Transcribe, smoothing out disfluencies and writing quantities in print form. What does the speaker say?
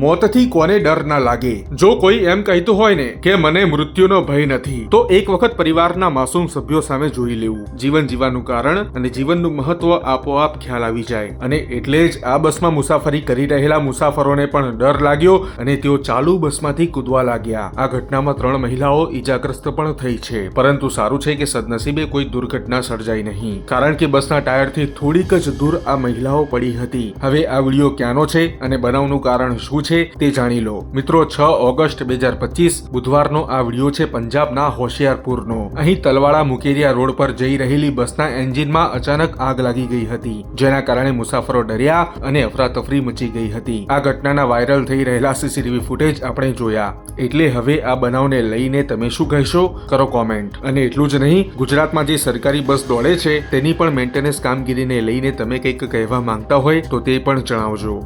મોતથી કોને ડર ના લાગે? જો કોઈ એમ કહેતું હોય ને કે મને મૃત્યુનો ભય નથી, તો એક વખત પરિવારના માસૂમ સભ્યો સામે જોઈ લેવું. જીવન જીવવાનું કારણ અને જીવનનું મહત્વ આપોઆપ ખ્યાલ આવી જાય. અને એટલે જ આ બસમાં મુસાફરી કરી રહેલા મુસાફરોને પણ ડર લાગ્યો અને તેઓ ચાલુ બસમાંથી કૂદવા લાગ્યા. આ ઘટનામાં 3 મહિલાઓ ઈજાગ્રસ્ત પણ થઈ છે, પરંતુ સારું છે કે સદનસીબે કોઈ દુર્ઘટના સર્જાઈ નહીં, કારણ કે બસના ટાયરથી થોડીક જ દૂર આ મહિલાઓ પડી હતી. હવે આ વિડીયો ક્યાંનો છે અને બનાવનું કારણ શું છે તે જાણી લો. મિત્રો, 6 ઓગસ્ટ 2025 બુધવારનો આ વિડીયો છે પંજાબના હોશિયારપુરનો. અહીં તલવાડા મુકેરિયા રોડ પર જઈ રહેલી બસના એન્જિનમાં અચાનક આગ લાગી ગઈ હતી, જેના કારણે મુસાફરો ડર્યા અને અફરાતફરી મચી ગઈ હતી. આ ઘટનાના વાયરલ થઈ રહેલા સીસીટીવી ફૂટેજ આપણે જોયા. એટલે હવે આ બનાવને લઈને તમે શું કહેશો? કરો કોમેન્ટ. અને એટલું જ નહીં, ગુજરાતમાં જે સરકારી બસ દોડે છે તેની પણ મેન્ટેનન્સ કામગીરીને લઈને તમે કંઈક કહેવા માંગતા હોય તો તે પણ જણાવજો.